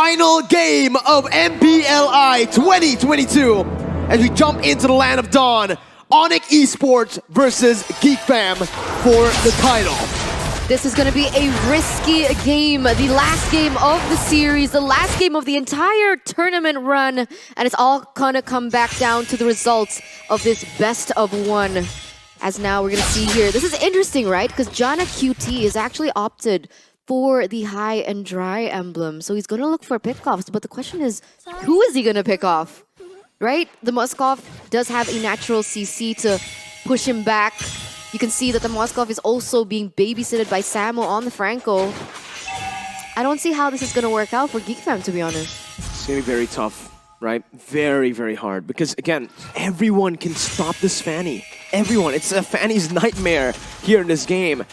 final game of MPLI 2022 as we jump into the land of dawn. ONIC ESports versus GEEK Fam for the title. This is going to be a risky game, the last game of the series, the last game of the entire tournament run, and it's all going to come back down to the results of this best of one. As now we're going to see here, this is interesting, right? Because Jana QT is actually opted for the high and dry emblem, so he's going to look for pickoffs, but the question is, who is he going to pick off? Right? The Moskov does have a natural CC to push him back. You can see that the Moskov is also being babysitted by Samo on the Franco. I don't see how this is going to work out for GEEK Fam, to be honest. It's going to be very tough, right? Very, very hard. Because, again, everyone can stop this Fanny. Everyone. It's a Fanny's nightmare here in this game.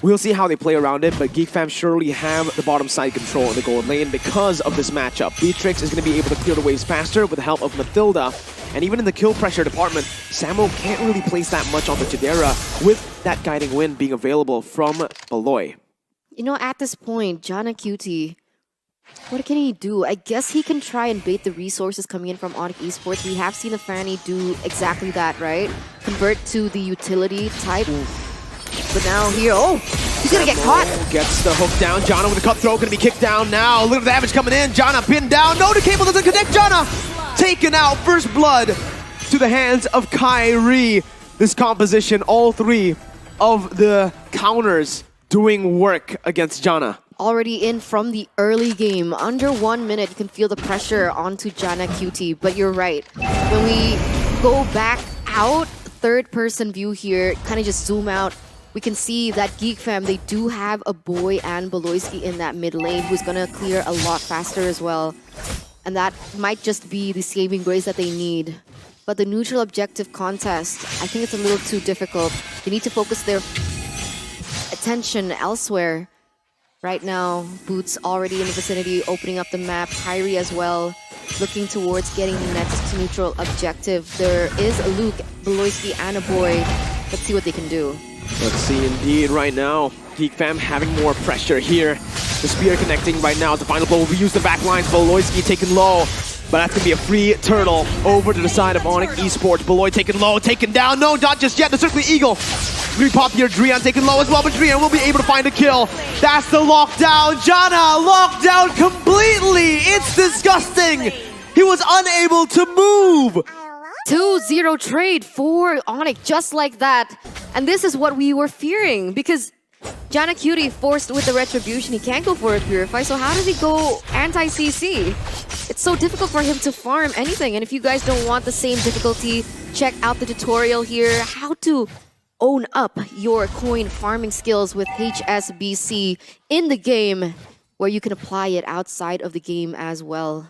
We'll see how they play around it, but GEEK Fam surely have the bottom side control in the gold lane because of this matchup. Beatrix is going to be able to clear the waves faster with the help of Mathilda. And even in the kill pressure department, Samo can't really place that much on the Chidera with that guiding wind being available from Baloy. You know, at this point, Jana QT, what can he do? I guess he can try and bait the resources coming in from ONIC Esports. We have seen the Fanny do exactly that, right? Convert to the utility type. But now here, oh, he's gonna get caught. Gets the hook down. Jana with the cutthroat, gonna be kicked down now. Look at the damage coming in. Jana pinned down. No, the cable doesn't connect. Jana taken out. First blood to the hands of Kyrie. This composition, all three of the counters doing work against Jana. Already in from the early game. Under 1 minute, you can feel the pressure onto Jana QT. But you're right. When we go back out, third person view here, kind of just zoom out, we can see that GEEK Fam, they do have a boy and Beloyski in that mid lane who's gonna clear a lot faster as well. And that might just be the saving grace that they need. But the neutral objective contest, I think it's a little too difficult. They need to focus their attention elsewhere. Right now, Boots already in the vicinity, opening up the map. Kyrie as well, looking towards getting the next neutral objective. There is a Luke, Beloyski, and a boy. Let's see what they can do. Let's see indeed right now. GEEK Fam having more pressure here. The spear connecting right now. The final blow will be used the back lines. Beloyski taken low. But that's going to be a free turtle over to the side of ONIC Esports. Beloy taken low, taken down. No, not just yet. The Circling Eagle. Really pop here. Drian taken low as well, but Drian will be able to find a kill. That's the lockdown. Jana locked down completely. It's disgusting. He was unable to move. 2-0 trade for ONIC, just like that. And this is what we were fearing, because Jana QT forced with the retribution, he can't go for a purify, so how does he go anti-CC? It's so difficult for him to farm anything, and if you guys don't want the same difficulty, check out the tutorial here, how to own up your coin farming skills with HSBC in the game, where you can apply it outside of the game as well.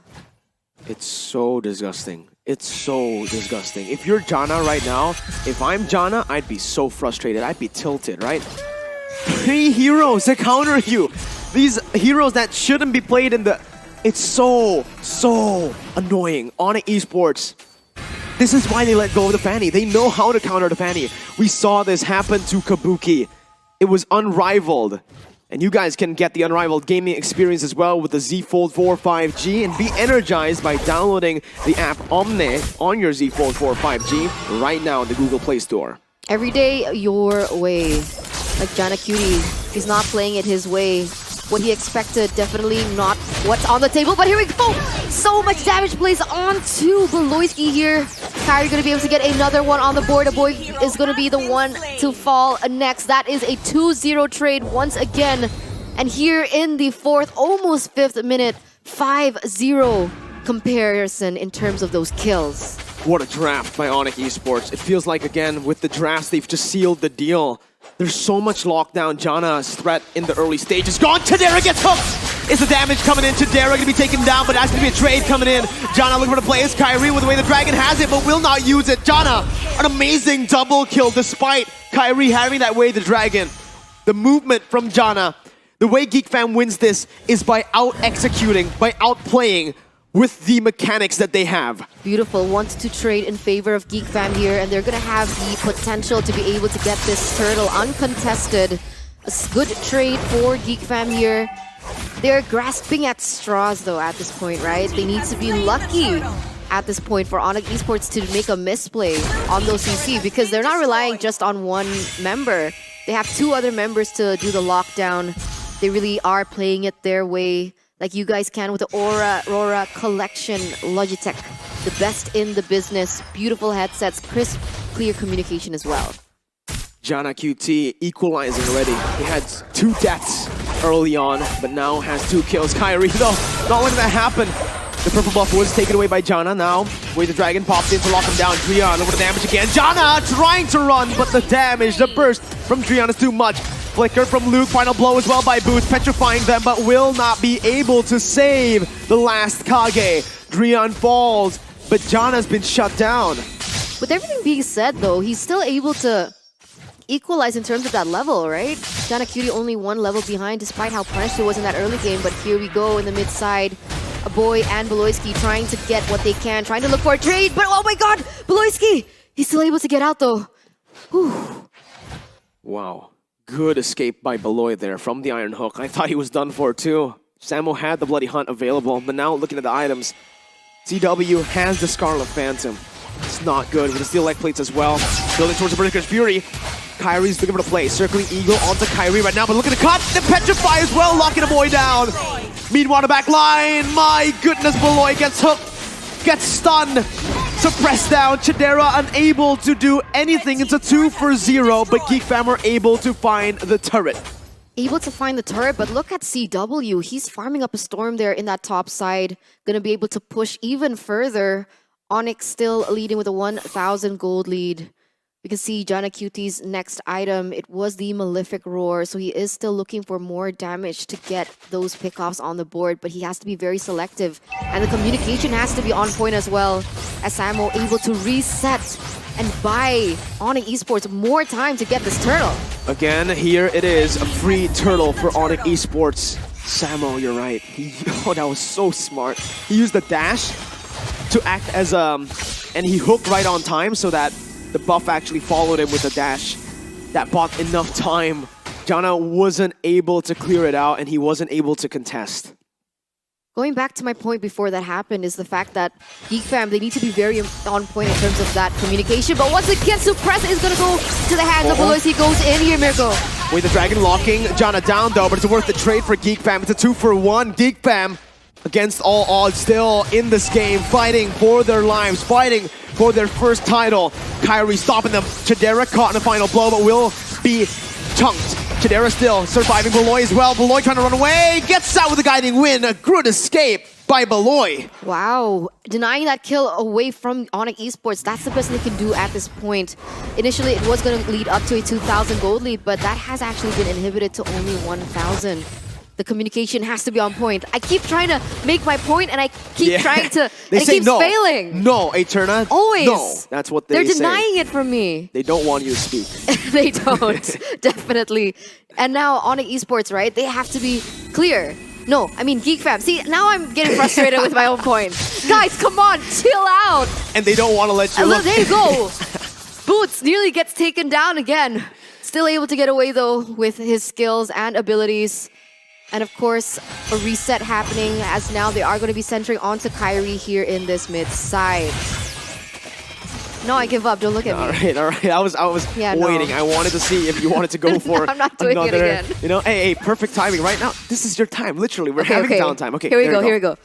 It's so disgusting. It's so disgusting. If you're Jana right now, if I'm Jana, I'd be so frustrated. I'd be tilted, right? 3 heroes that counter you. These heroes that shouldn't be played in the... It's so annoying. ONIC Esports. This is why they let go of the Fanny. They know how to counter the Fanny. We saw this happen to Kabuki. It was unrivaled. And you guys can get the unrivaled gaming experience as well with the Z Fold 4 5G and be energized by downloading the app Omne on your Z Fold 4 5G right now in the Google Play Store. Every day your way. Like Jana QT, he's not playing it his way. What he expected, definitely not what's on the table, but here we go! So much damage plays onto Beloyski here. Kyrie gonna be able to get another one on the board. A boy is gonna be the one to fall next. That is a 2-0 trade once again. And here in the 4th, almost 5th minute, 5-0 comparison in terms of those kills. What a draft by ONIC Esports. It feels like, again, with the drafts, they've just sealed the deal. There's so much lockdown. Jana's threat in the early stage is gone. Chidera gets hooked. Is the damage coming in? Chidera going to be taken down, but that's going to be a trade coming in. Jana looking for the play. It's Kyrie with the way the Dragon has it, but will not use it. Jana, an amazing double kill despite Kyrie having that way the Dragon. The movement from Jana, the way GEEK Fam wins this is by out-executing, by outplaying with the mechanics that they have. Beautiful. Wants to trade in favor of GEEK Fam here, and they're going to have the potential to be able to get this turtle uncontested. A good trade for GEEK Fam here. They're grasping at straws though at this point, right? They need to be lucky at this point for ONIC Esports to make a misplay on those CC because they're not relying just on one member. They have two other members to do the lockdown. They really are playing it their way like you guys can with the Aurora Collection Logitech. The best in the business. Beautiful headsets, crisp, clear communication as well. Jana QT equalizing already. He had 2 deaths early on, but now has 2 kills. Kyrie, though, not letting that happen. The purple buff was taken away by Jana now. Where the dragon pops in to lock him down. Drian over the damage again. Jana trying to run, but the damage, the burst from Drian is too much. Flicker from Luke, final blow as well by Boots, petrifying them, but will not be able to save the last Kage. Drian falls, but Jana's been shut down. With everything being said, though, he's still able to equalize in terms of that level, right? Jana Cutie only 1 level behind despite how punished he was in that early game, but here we go in the mid side. A boy and Beloyski trying to get what they can, trying to look for a trade, but oh my god, Beloyski! He's still able to get out though. Whew. Wow. Good escape by Beloy there from the Iron Hook. I thought he was done for too. Samo had the Bloody Hunt available, but now looking at the items, CW has the Scarlet Phantom. It's not good with the steel leg plates as well. Building towards the Berserker's Fury. Kyrie's looking for the play. Circling Eagle onto Kyrie right now, but look at the cut! The Petrify as well, locking a boy down! Meanwhile, the back line, my goodness, Beloy gets hooked, gets stunned, suppressed down. Chidera unable to do anything. It's a 2 for 0, but GEEK fam are able to find the turret. Able to find the turret, but look at CW. He's farming up a storm there in that top side. Gonna be able to push even further. ONIC still leading with a 1,000 gold lead. We can see Jana Cutie's next item. It was the Malefic Roar, so he is still looking for more damage to get those pickoffs on the board, but he has to be very selective. And the communication has to be on point as well, as Samo able to reset and buy ONIC Esports more time to get this turtle. Again, here it is, a free turtle for ONIC Esports. Samo, you're right. Oh, that was so smart. He used the dash to act as and he hooked right on time so that the buff actually followed him with a dash. That bought enough time. Jana wasn't able to clear it out and he wasn't able to contest. Going back to my point before that happened is the fact that GEEK fam, they need to be very on point in terms of that communication. But once it gets suppressed, it's going to go to the hands of Beloy. He goes in here, Mirko. With the dragon locking Jana down though, but it's worth the trade for GEEK fam. It's a 2 for 1. GEEK fam, against all odds, still in this game, fighting for their lives, fighting for their first title. Kyrie stopping them. Chidera caught in the final blow, but will be chunked. Chidera still surviving Beloy as well. Beloy trying to run away, gets out with a guiding win. A good escape by Beloy. Wow, denying that kill away from ONIC Esports, that's the best they can do at this point. Initially, it was going to lead up to a 2,000 gold lead, but that has actually been inhibited to only 1,000. The communication has to be on point. I keep trying to make my point, and I keep trying to, and it keeps failing. No, Eterna. Always. No, that's what they're denying it from me. They don't want you to speak. They don't, definitely. And now ONIC Esports, right? They have to be clear. No, I mean GEEK fam. See, now I'm getting frustrated with my own point. Guys, come on, chill out. And they don't want to let you look. There you go. Boots nearly gets taken down again. Still able to get away though with his skills and abilities. And of course, a reset happening as now they are going to be centering onto Kyrie here in this mid side. No, I give up. Don't look at me. All right. I was waiting. No. I wanted to see if you wanted to go for I'm not doing another, it again. You know, hey, perfect timing right now. This is your time. Literally, we're having downtime. Okay, here we go.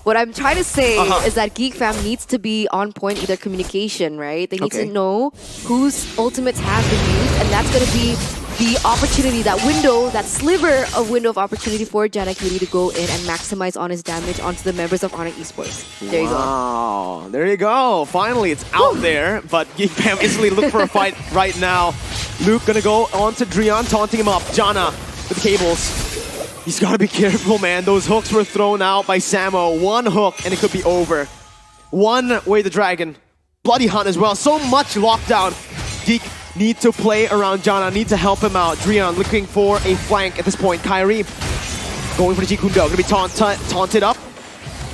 What I'm trying to say is that GEEK fam needs to be on point with their communication, right? They need to know whose ultimates have been used, and that's going to be the opportunity, that window, that sliver of window of opportunity for Jana Cutie to go in and maximize on his damage onto the members of ONIC Esports. There you go. Wow, there you go. Finally, it's out there, but GEEK fam instantly look for a fight right now. Luke gonna go on to Drian, taunting him up. Jana with cables. He's gotta be careful, man. Those hooks were thrown out by Samo. One hook, and it could be over. One way the dragon. Bloody Hunt as well. So much lockdown. GEEK need to play around Jana, need to help him out. Drian looking for a flank at this point. Kyrie going for the Jikundo, gonna be taunted up.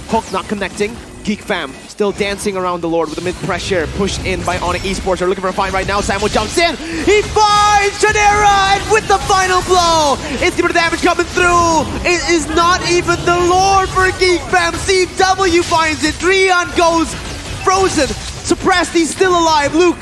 Hook not connecting. GEEK fam still dancing around the Lord with the mid pressure pushed in by ONIC ESports. They're looking for a fight right now. Samuel jumps in. He finds Chadera, and with the final blow, it's the damage coming through. It is not even the Lord for GEEK fam. CW finds it. Drian goes frozen, suppressed. He's still alive. Luke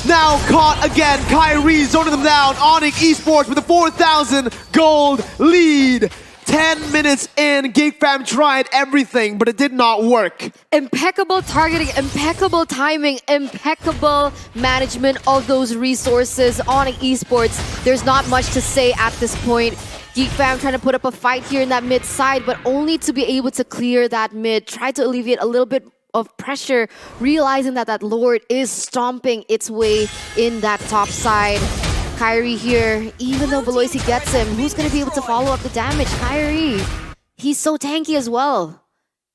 now caught again. Kyrie zoning them down. ONIC ESports with a 4,000 gold lead. 10 minutes in, GEEK fam tried everything, but it did not work. Impeccable targeting, impeccable timing, impeccable management of those resources. ONIC ESports, there's not much to say at this point. GEEK fam trying to put up a fight here in that mid side, but only to be able to clear that mid, try to alleviate a little bit of pressure, realizing that that Lord is stomping its way in that top side. Kyrie here, even though Beloisi gets him, who's going to be able to follow up the damage? Kyrie, he's so tanky as well.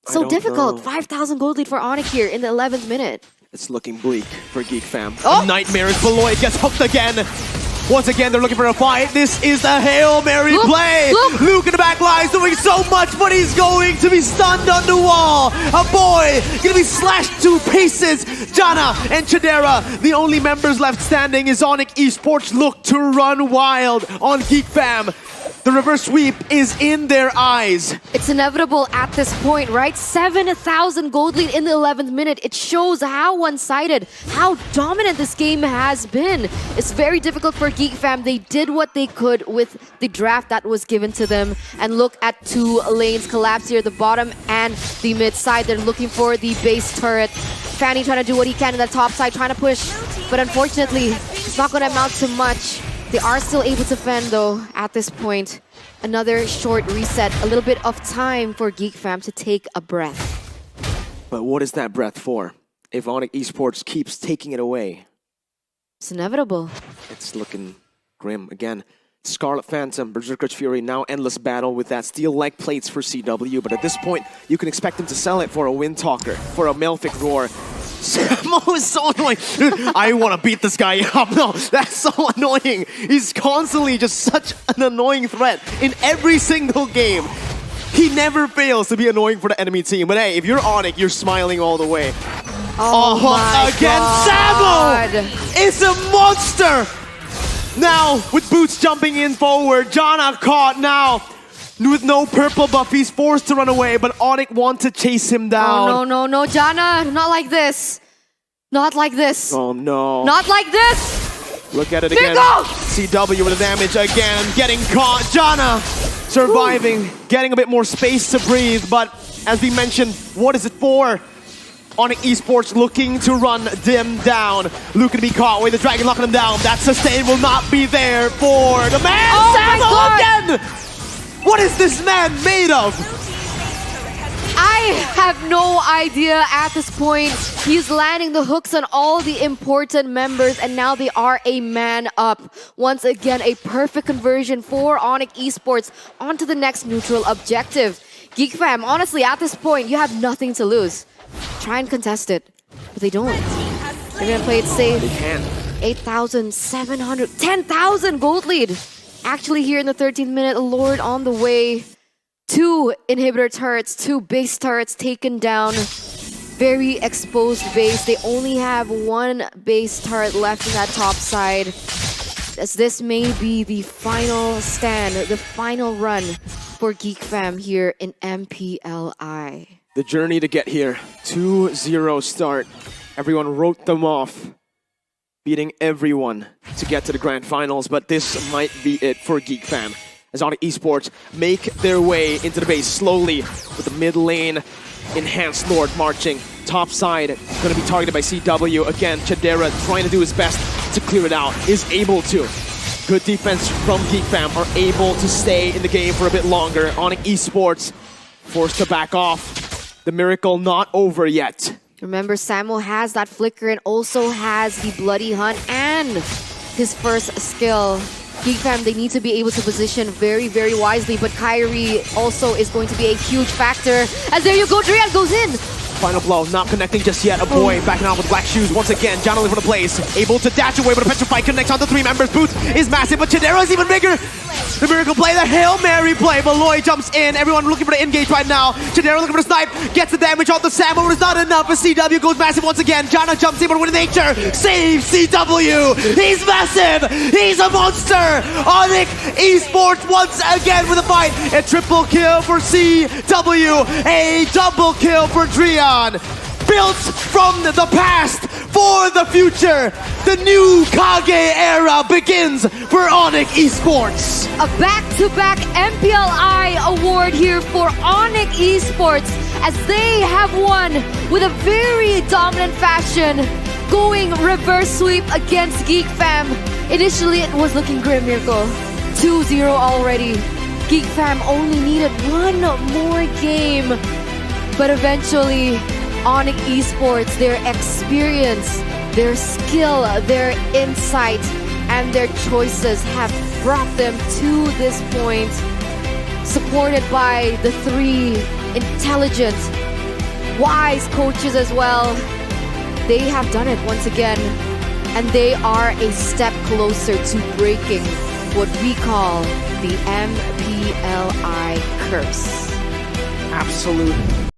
So difficult. 5,000 gold lead for ONIC here in the 11th minute. It's looking bleak for GEEK fam. Oh! Nightmare as Beloit gets hooked again. Once again, they're looking for a fight. This is the Hail Mary play. Luke in the back line is doing so much, but he's going to be stunned on the wall. A boy going to be slashed to pieces. Jana and Chadera, the only members left standing, is ONIC ESports look to run wild on GEEK fam. The reverse sweep is in their eyes. It's inevitable at this point, right? 7,000 gold lead in the 11th minute. It shows how one-sided, how dominant this game has been. It's very difficult for GEEK fam. They did what they could with the draft that was given to them. And look at two lanes collapse here, the bottom and the mid side. They're looking for the base turret. Fanny trying to do what he can in the top side, trying to push. But unfortunately, it's not going to amount to much. They are still able to fend though at this point. Another short reset, a little bit of time for GEEK fam to take a breath. But what is that breath for? If ONIC ESports keeps taking it away, it's inevitable. It's looking grim again. Scarlet Phantom, Berserker's Fury, now endless battle with that steel leg plates for CW. But at this point, you can expect him to sell it for a Wind Talker, for a Malefic Roar. Samo is so annoying. I want to beat this guy up. No, that's so annoying. He's constantly just such an annoying threat in every single game. He never fails to be annoying for the enemy team. But hey, if you're ONIC, you're smiling all the way. Oh my again, God. Samo is a monster. Now, with Boots jumping in forward, Jana caught now. With no purple buff, he's forced to run away, but ONIC want to chase him down. Oh, no, Jana, not like this. Not like this. Oh, no. Not like this. Look at it again. CW with the damage again, getting caught. Jana surviving, getting a bit more space to breathe, but as we mentioned, what is it for? ONIC ESports looking to run them down. Luke can be caught with the dragon locking him down. That sustain will not be there for the man. Oh Samo again! What is this man made of? I have no idea at this point. He's landing the hooks on all the important members, and now they are a man up. Once again, a perfect conversion for ONIC ESports onto the next neutral objective. GEEK fam, honestly, at this point, you have nothing to lose. Try and contest it, but they don't. They're gonna play it safe. They can. 8,700, 10,000 gold lead. Actually here in the 13th minute, Lord on the way. 2 inhibitor turrets, 2 base turrets taken down. Very exposed base. They only have 1 base turret left in that top side. As this may be the final stand, the final run for GEEK fam here in MPLI. The journey to get here, 2-0 start. Everyone wrote them off, beating everyone to get to the grand finals, but this might be it for GEEK fam. As ONIC ESports make their way into the base slowly with the mid lane, Enhanced Lord marching. Top side going to be targeted by CW. Again, Chadera trying to do his best to clear it out, is able to. Good defense from GEEK fam, are able to stay in the game for a bit longer. ONIC ESports forced to back off. The miracle not over yet. Remember, Samo has that flicker and also has the Bloody Hunt and his first skill. GEEK fam, they need to be able to position very, very wisely, but Kyrie also is going to be a huge factor. As there you go, Drian goes in. Final blow, not connecting just yet. A boy backing out with black shoes once again. Jana for the place, able to dash away, but a petrify connects on the 3 members. Boots is massive, but Chidera is even bigger. The miracle play, the Hail Mary play. Malloy jumps in. Everyone looking for the engage right now. Chidera looking for the snipe, gets the damage on the Sam, but it's not enough. As CW goes massive once again. Jana jumps in, but with nature, saves CW. He's massive. He's a monster. ONIC Esports once again with a fight. A triple kill for CW. A double kill for Drian. Built from the past for the future. The new Kage era begins for ONIC Esports. A back-to-back MPLI award here for ONIC Esports as they have won with a very dominant fashion, going reverse sweep against GEEK fam. Initially, it was looking grim, Mirko. 2-0 already. GEEK fam only needed one more game. But eventually, ONIC Esports, their experience, their skill, their insight, and their choices have brought them to this point. Supported by the 3 intelligent, wise coaches as well. They have done it once again. And they are a step closer to breaking what we call the MPLI curse. Absolute